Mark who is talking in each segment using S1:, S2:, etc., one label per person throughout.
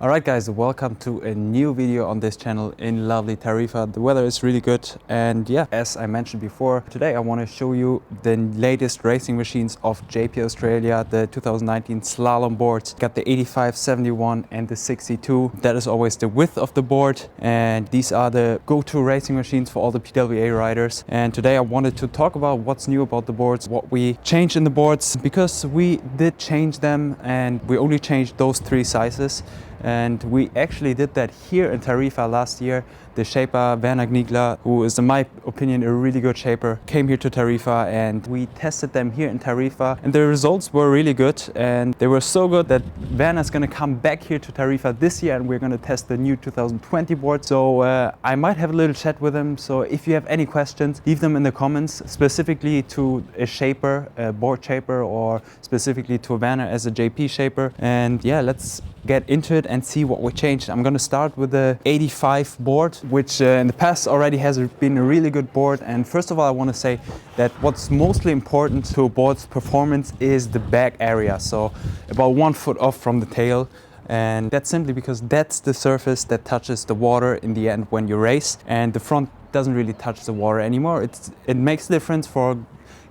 S1: Alright guys, welcome to a new video on this channel in lovely Tarifa. The weather is really good and yeah, as I mentioned before, today I want to show you the latest racing machines of JP Australia, the 2019 Slalom Boards. Got the 85, 71 and the 62. That is always the width of the board, and these are the go-to racing machines for all the PWA riders. And today I wanted to talk about what's new about the boards, what we changed in the boards, because we did change them and we only changed those 3 sizes. And we actually did that here in Tarifa last year. The shaper Werner Gnigler, who is in my opinion a really good shaper, came here to Tarifa and we tested them here in Tarifa, and the results were really good, and they were so good that Werner's gonna come back here to Tarifa this year and we're gonna test the new 2020 board. So I might have a little chat with him, so if you have any questions, leave them in the comments, specifically to a shaper, a board shaper, or specifically to Werner as a JP shaper. And yeah, let's get into it and see what we changed. I'm gonna start with the 85 board, which in the past already has been a really good board. And first of all, I want to say that what's mostly important to a board's performance is the back area, so about 1 foot off from the tail. And that's simply because that's the surface that touches the water in the end when you race, and the front doesn't really touch the water anymore. It makes a difference for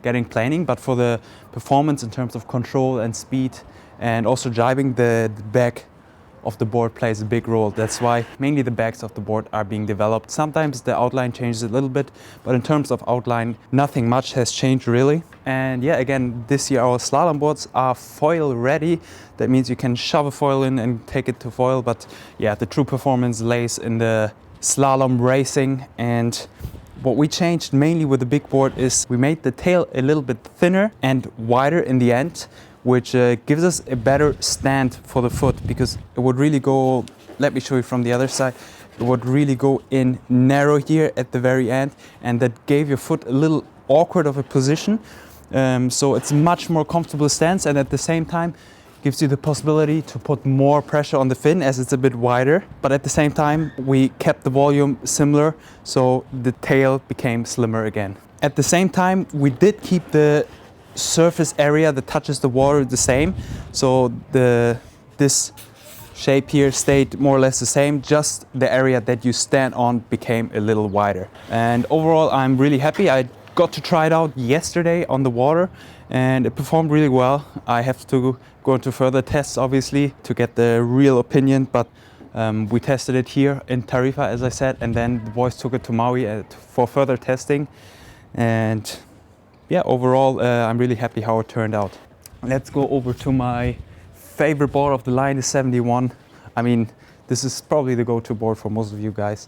S1: getting planing, but for the performance in terms of control and speed and also driving, the back of the board plays a big role. That's why mainly the backs of the board are being developed. Sometimes the outline changes a little bit, but in terms of outline, nothing much has changed really. And yeah, again, this year our slalom boards are foil ready. That means you can shove a foil in and take it to foil, but yeah, the true performance lays in the slalom racing. And what we changed mainly with the big board is we made the tail a little bit thinner and wider in the end, which gives us a better stand for the foot, because it would really go, let me show you from the other side, it would really go in narrow here at the very end, and that gave your foot a little awkward of a position. So it's much more comfortable stance, and at the same time gives you the possibility to put more pressure on the fin as it's a bit wider, but at the same time we kept the volume similar, so the tail became slimmer again. At the same time, we did keep the surface area that touches the water the same, so this shape here stayed more or less the same, just the area that you stand on became a little wider. And overall I'm really happy. I got to try it out yesterday on the water and it performed really well. I have to go into further tests obviously to get the real opinion, but we tested it here in Tarifa as I said, and then the boys took it to Maui for further testing. And yeah, overall, I'm really happy how it turned out. Let's go over to my favorite board of the line, the 71. I mean, this is probably the go-to board for most of you guys.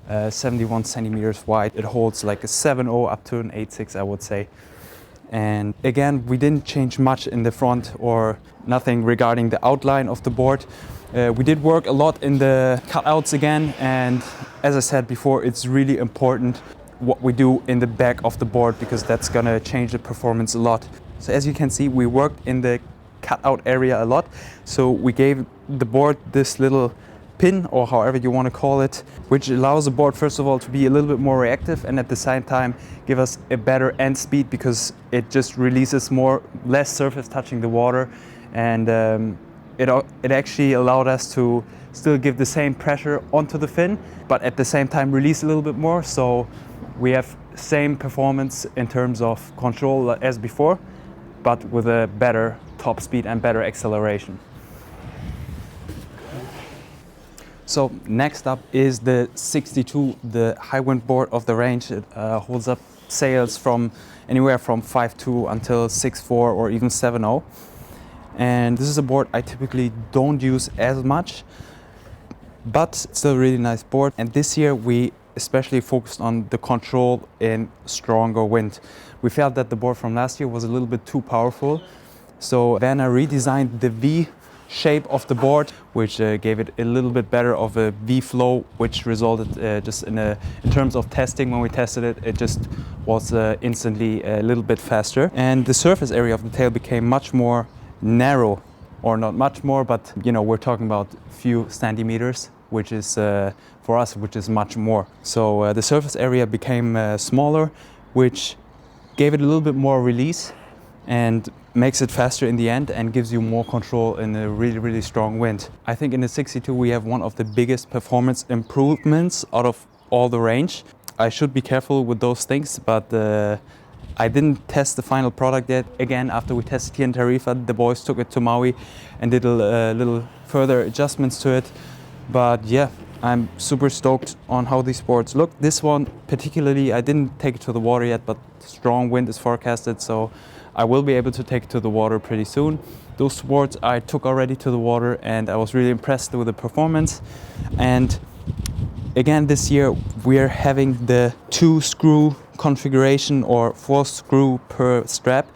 S1: 71 centimeters wide. It holds like a 7.0 up to an 8.6, I would say. And again, we didn't change much in the front or nothing regarding the outline of the board. We did work a lot in the cutouts again, and as I said before, it's really important what we do in the back of the board, because that's gonna change the performance a lot. So as you can see, we worked in the cutout area a lot. So we gave the board this little pin, or however you want to call it, which allows the board first of all to be a little bit more reactive and at the same time give us a better end speed, because it just releases less surface touching the water. And it actually allowed us to still give the same pressure onto the fin, but at the same time release a little bit more. So we have same performance in terms of control as before, but with a better top speed and better acceleration. So next up is the 62, the high wind board of the range. It holds up sails from anywhere from 5.2 until 6.4 or even 7.0. And this is a board I typically don't use as much, but it's still a really nice board. And this year we especially focused on the control in stronger wind. We felt that the board from last year was a little bit too powerful, so Werner redesigned the V shape of the board, which gave it a little bit better of a V flow, which resulted just in terms of testing, when we tested it, it just was instantly a little bit faster. And the surface area of the tail became much more narrow, or not much more, but you know, we're talking about a few centimeters, which is for us, which is much more. So the surface area became smaller, which gave it a little bit more release, and makes it faster in the end and gives you more control in a really, really strong wind. I think in the 62 we have one of the biggest performance improvements out of all the range. I should be careful with those things, but I didn't test the final product yet. Again, after we tested here in Tarifa, the boys took it to Maui and did a little further adjustments to it. But yeah, I'm super stoked on how these boards look. This one particularly, I didn't take it to the water yet, but strong wind is forecasted, so I will be able to take it to the water pretty soon. Those boards I took already to the water and I was really impressed with the performance. And again, this year we're having the 2-screw configuration, or 4 screw per strap,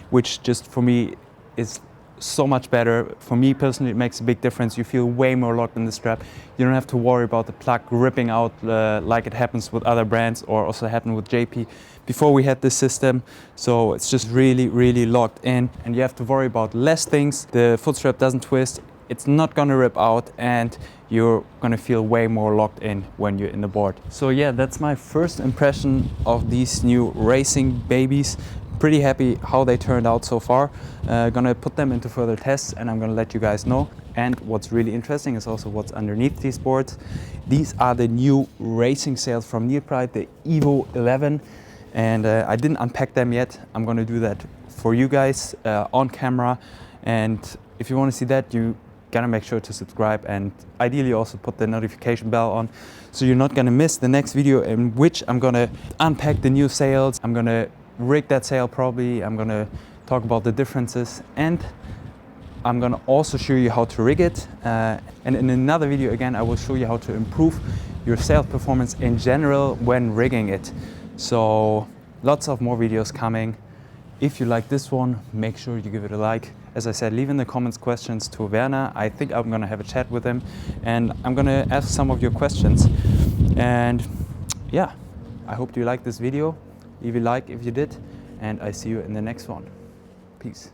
S1: which just for me is so much better. For me personally, it makes a big difference. You feel way more locked in the strap. You don't have to worry about the plug ripping out like it happens with other brands, or also happened with JP before we had this system. So it's just really, really locked in, and you have to worry about less things. The foot strap doesn't twist, it's not gonna rip out, and you're gonna feel way more locked in when you're in the board. So yeah, that's my first impression of these new racing babies. Pretty happy how they turned out so far. Gonna put them into further tests and I'm gonna let you guys know. And what's really interesting is also what's underneath these boards. These are the new racing sails from Prien, the Evo 11. And I didn't unpack them yet. I'm gonna do that for you guys on camera. And if you wanna see that, you gotta make sure to subscribe and ideally also put the notification bell on, so you're not gonna miss the next video in which I'm gonna unpack the new sails. I'm gonna rig that sail probably. I'm gonna talk about the differences, and I'm gonna also show you how to rig it. And in another video again, I will show you how to improve your sail performance in general when rigging it. So lots of more videos coming. If you like this one, make sure you give it a like. As I said, leave in the comments questions to Werner. I think I'm gonna have a chat with him and I'm gonna ask some of your questions. And yeah, I hope you liked this video. Leave a like if you did, and I see you in the next one. Peace.